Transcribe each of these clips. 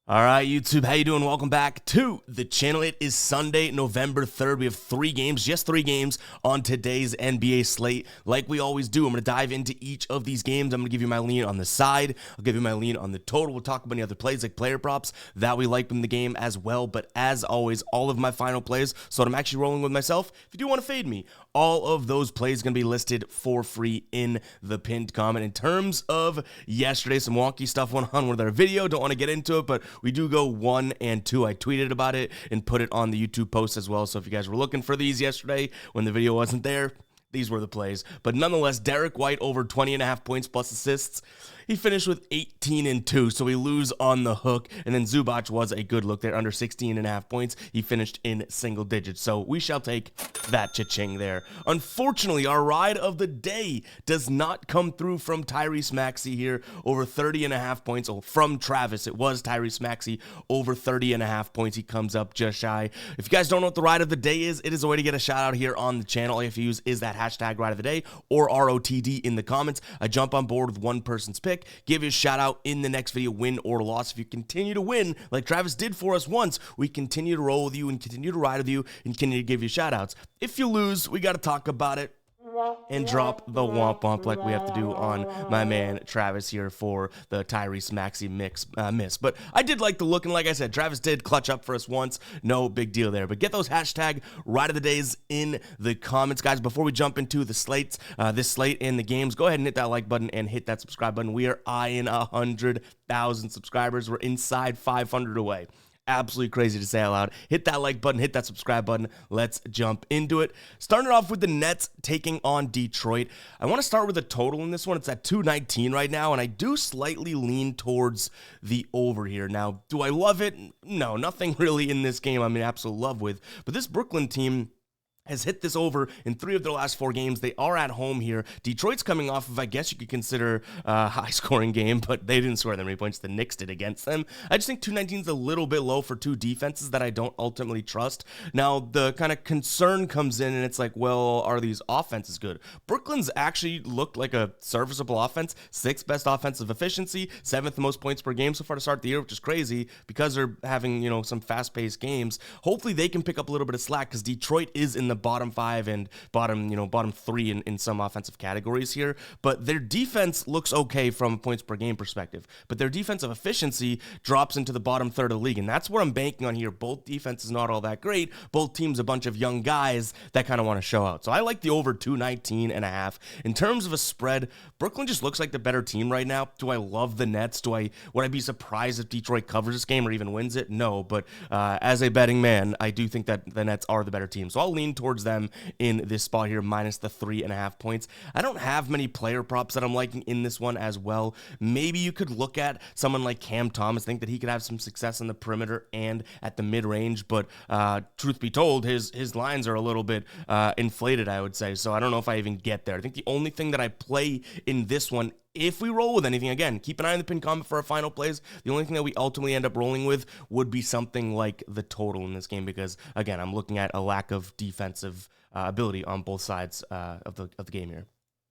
All right, YouTube, how you doing? Welcome back to the channel. It is Sunday, November 3rd. We have just three games on today's NBA slate. Like we always do, I'm going to dive into each of these games. I'm going to give you my lean on the side. I'll give you my lean on the total. We'll talk about any other plays like player props that we like in the game as well. But as always, all of my final plays, so I'm actually rolling with myself. If you do want to fade me, all of those plays are going to be listed for free in the pinned comment. In terms of yesterday, some wonky stuff went on with our video. Don't want to get into it, but we do go 1 and 2. I tweeted about it and put it on the YouTube post as well. So if you guys were looking for these yesterday when the video wasn't there, these were the plays. But nonetheless, Derek White over 20.5 points plus assists. He finished with 18 and 2, so we lose on the hook. And then Zubac was a good look there, under 16.5 points. He finished in single digits, so we shall take that cha-ching there. Unfortunately, our ride of the day does not come through from Tyrese Maxey here, over 30.5 points. Oh, from Travis, it was Tyrese Maxey, over 30.5 points. He comes up just shy. If you guys don't know what the ride of the day is, it is a way to get a shout out here on the channel. All you have to use is that hashtag ride of the day or ROTD in the comments. I jump on board with one person's pick, give you a shout out in the next video, win or loss. If you continue to win, like Travis did for us once, we continue to roll with you and continue to ride with you and continue to give you shout outs. If you lose, we got to talk about it and drop the womp womp like we have to do on my man Travis here for the Tyrese Maxey miss. But I did like the look, and like I said, Travis did clutch up for us once. No big deal there. But get those hashtag ride of the days in the comments, guys. Before we jump into the slates, this slate and the games, go ahead and hit that like button and hit that subscribe button. We are eyeing 100,000 subscribers. We're inside 500 away. Absolutely crazy to say out loud. Hit that like button, hit that subscribe button. Let's jump into it. Starting off with the Nets taking on Detroit. I want to start with a total in this one. It's at 219 right now, and I do slightly lean towards the over here. Now, do I love it? No, nothing really in this game I'm in absolute love with. But this Brooklyn team has hit this over in 3 of their last 4 games. They are at home here. Detroit's coming off of, I guess you could consider a high-scoring game, but they didn't score that many points. The Knicks did against them. I just think 219 is a little bit low for 2 defenses that I don't ultimately trust. Now, the kind of concern comes in, and it's like, well, are these offenses good? Brooklyn's actually looked like a serviceable offense. 6th best offensive efficiency, 7th most points per game so far to start the year, which is crazy because they're having, some fast-paced games. Hopefully, they can pick up a little bit of slack because Detroit is in the bottom 5 and bottom 3 in some offensive categories here, but their defense looks okay from a points per game perspective, but their defensive efficiency drops into the bottom third of the league, and that's what I'm banking on here. Both defenses not all that great, both teams a bunch of young guys that kind of want to show out, so I like the over 219.5. In terms of a spread, Brooklyn just looks like the better team right now. Do I love the Nets? Would I be surprised if Detroit covers this game or even wins it? No, but as a betting man, I do think that the Nets are the better team, so I'll lean towards them in this spot here, minus the 3.5 points. I don't have many player props that I'm liking in this one as well. Maybe you could look at someone like Cam Thomas, think that he could have some success in the perimeter and at the mid-range, but truth be told, his lines are a little bit inflated, I would say, so I don't know if I even get there. I think the only thing that I play in this one, if we roll with anything, again, keep an eye on the pinned comment for our final plays. The only thing that we ultimately end up rolling with would be something like the total in this game because, again, I'm looking at a lack of defensive ability on both sides of the game here.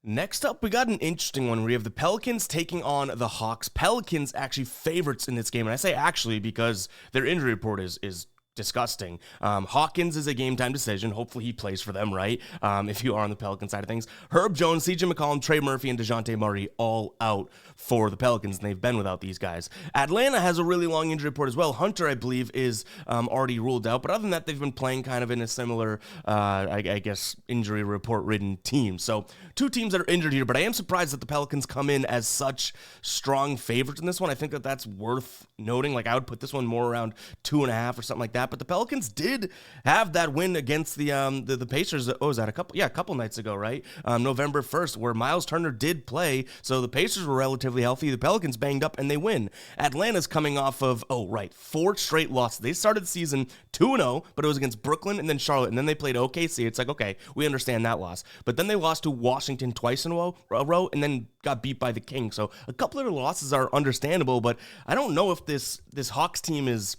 Next up, we got an interesting one. We have the Pelicans taking on the Hawks. Pelicans actually favorites in this game, and I say actually because their injury report is disgusting. Hawkins is a game time decision. Hopefully he plays for them, right? If you are on the Pelican side of things. Herb Jones, CJ McCollum, Trey Murphy, and DeJounte Murray all out for the Pelicans, and they've been without these guys. Atlanta has a really long injury report as well. Hunter, I believe, is already ruled out, but other than that, they've been playing kind of in a similar, I guess, injury report-ridden team. So 2 teams that are injured here, but I am surprised that the Pelicans come in as such strong favorites in this one. I think that that's worth noting. Like, I would put this one more around 2.5 or something like that. But the Pelicans did have that win against the Pacers. Oh, was that a couple nights ago, right? November 1st, where Miles Turner did play. So the Pacers were relatively healthy. The Pelicans banged up and they win. Atlanta's coming off of 4 straight losses. They started the season 2-0, but it was against Brooklyn and then Charlotte, and then they played OKC. It's like, okay, we understand that loss. But then they lost to Washington twice in a row, and then got beat by the Kings. So a couple of their losses are understandable, but I don't know if this Hawks team is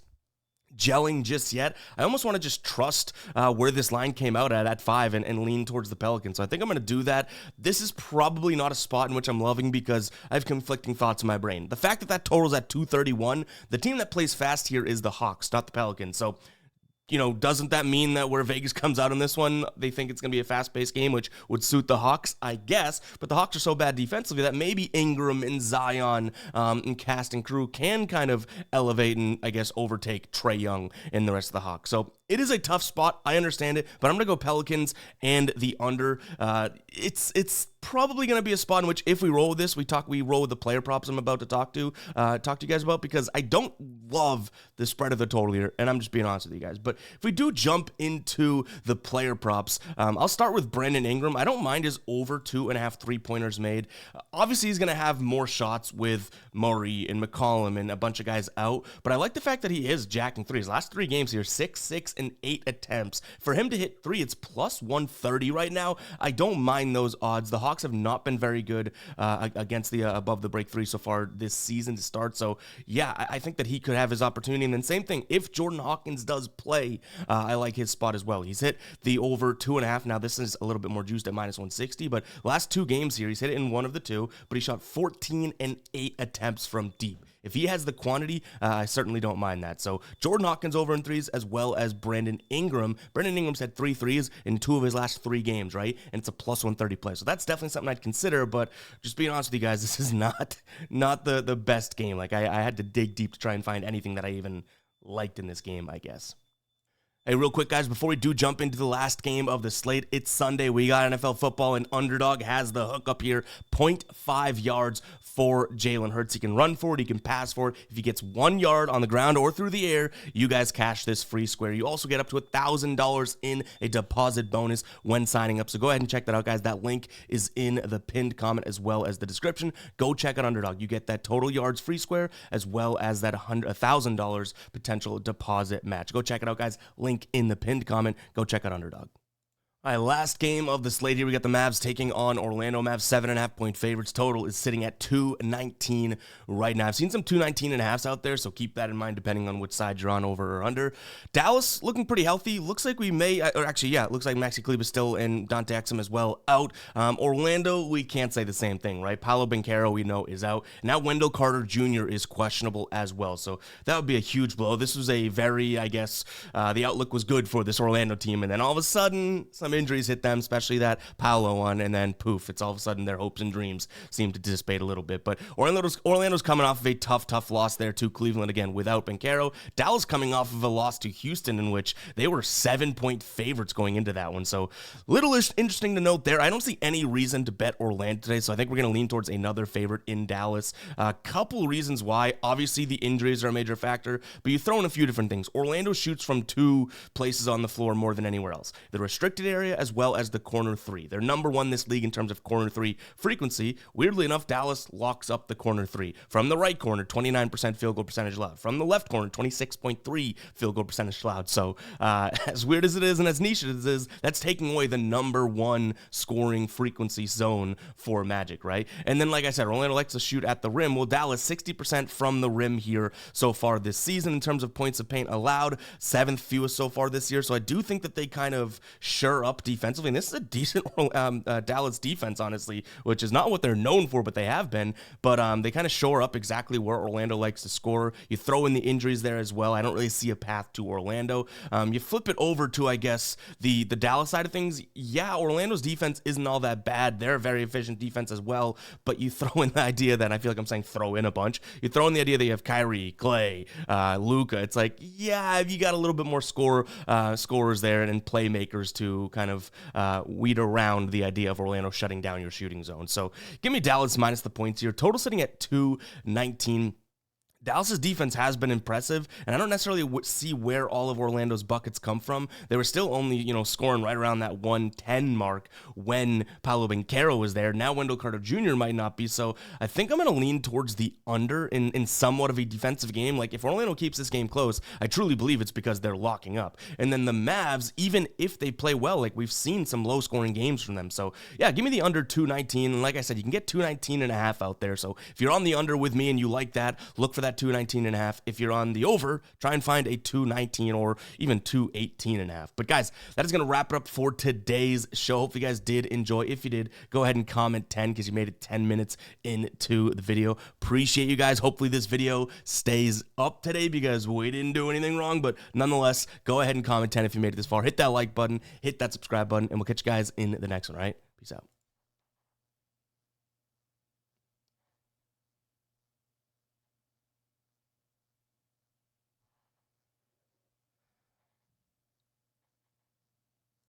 gelling just yet. I almost want to just trust where this line came out at 5 and lean towards the Pelicans. So I think I'm going to do that. This is probably not a spot in which I'm loving because I have conflicting thoughts in my brain. The fact that total's at 231, the team that plays fast here is the Hawks, not the Pelicans. So doesn't that mean that where Vegas comes out on this one, they think it's going to be a fast-paced game, which would suit the Hawks, I guess. But the Hawks are so bad defensively that maybe Ingram and Zion and cast and crew can kind of elevate and, I guess, overtake Trae Young and the rest of the Hawks. So it is a tough spot. I understand it, but I'm going to go Pelicans and the under. It's probably going to be a spot in which if we roll with this, we roll with the player props I'm about to talk to you guys about, because I don't love the spread of the total here, and I'm just being honest with you guys. But if we do jump into the player props, I'll start with Brandon Ingram. I don't mind his over 2.5 3-pointers made. Obviously, he's going to have more shots with Murray and McCollum and a bunch of guys out, but I like the fact that he is jacking threes. Last 3 games here, 6, 6, and 8 attempts. For him to hit 3, it's plus 130 right now. I don't mind those odds. The Hawks have not been very good against the above the break 3 so far this season to start. So yeah, I think that he could have his opportunity. And then same thing, if Jordan Hawkins does play, I like his spot as well. He's hit the over 2.5. Now this is a little bit more juiced at minus 160, but last 2 games here, he's hit it in 1 of the 2, but he shot 14 and 8 attempts from deep. If he has the quantity, I certainly don't mind that. So Jordan Hawkins over in threes, as well as Brandon Ingram. Brandon Ingram's had 3 threes in 2 of his last 3 games, right? And it's a plus 130 play. So that's definitely something I'd consider, but just being honest with you guys, this is not the best game. Like I had to dig deep to try and find anything that I even liked in this game, I guess. Hey, real quick, guys, before we do jump into the last game of the slate, it's Sunday. We got NFL football, and Underdog has the hook up here. 0.5 yards for Jalen Hurts. He can run for it. He can pass for it. If he gets 1 yard on the ground or through the air, you guys cash this free square. You also get up to $1,000 in a deposit bonus when signing up. So go ahead and check that out, guys. That link is in the pinned comment as well as the description. Go check out Underdog. You get that total yards free square as well as that $1,000 potential deposit match. Go check it out, guys. Link in the pinned comment. Go check out Underdog. All right, last game of the slate here. We got the Mavs taking on Orlando. Mavs 7.5-point favorites. Total is sitting at 219 right now. I've seen some 219.5s out there, so keep that in mind depending on which side you're on, over or under. Dallas looking pretty healthy. Looks like we may, or actually, yeah, it looks like Maxi Kleber still and Dante Exum as well out. Orlando, we can't say the same thing, right? Paolo Banchero, we know, is out. Now Wendell Carter Jr. is questionable as well, so that would be a huge blow. This was a very, I guess, the outlook was good for this Orlando team, and then all of a sudden, some injuries hit them, especially that Paolo one, and then poof, it's all of a sudden their hopes and dreams seem to dissipate a little bit. But Orlando's coming off of a tough loss there to Cleveland, again, without Banchero. Dallas coming off of a loss to Houston in which they were 7-point favorites going into that one. So little interesting to note there. I don't see any reason to bet Orlando today, so I think we're going to lean towards another favorite in Dallas. A couple reasons why. Obviously, the injuries are a major factor, but you throw in a few different things. Orlando shoots from 2 places on the floor more than anywhere else. The restricted area as well as the corner 3. They're number 1 this league in terms of corner 3 frequency. Weirdly enough, Dallas locks up the corner 3. From the right corner, 29% field goal percentage allowed. From the left corner, 26.3 field goal percentage allowed. So as weird as it is and as niche as it is, that's taking away the number 1 scoring frequency zone for Magic, right? And then, like I said, Orlando likes to shoot at the rim. Well, Dallas, 60% from the rim here so far this season in terms of points of paint allowed, 7th fewest so far this year. So I do think that they kind of sure up defensively, and this is a decent Dallas defense, honestly, which is not what they're known for, but they have been. But they kind of shore up exactly where Orlando likes to score. You throw in the injuries there as well. I don't really see a path to Orlando. You flip it over to, I guess, the Dallas side of things. Yeah, Orlando's defense isn't all that bad. They're a very efficient defense as well, but you throw in the idea that, I feel like I'm saying throw in a bunch, you throw in the idea that you have Kyrie, Clay, Luka. It's like, yeah, you got a little bit more scorers there and playmakers to kind of weed around the idea of Orlando shutting down your shooting zone. So give me Dallas minus the points here. Total sitting at 219. Dallas's defense has been impressive, and I don't necessarily see where all of Orlando's buckets come from. They were still only, scoring right around that 110 mark when Paolo Banchero was there. Now Wendell Carter Jr. might not be, so I think I'm going to lean towards the under in somewhat of a defensive game. Like, if Orlando keeps this game close, I truly believe it's because they're locking up. And then the Mavs, even if they play well, like, we've seen some low-scoring games from them. So, yeah, give me the under 219, and like I said, you can get 219.5 out there. So if you're on the under with me and you like that, look for that that 219.5. If you're on the over, try and find a 219 or even 218.5. But guys, that is going to wrap it up for today's show. Hope you guys did enjoy. If you did, go ahead and comment 10 because you made it 10 minutes into the video. Appreciate you guys. Hopefully this video stays up today because we didn't do anything wrong. But nonetheless, go ahead and comment 10 if you made it this far. Hit that like button, hit that subscribe button, and we'll catch you guys in the next one, all right? Peace out.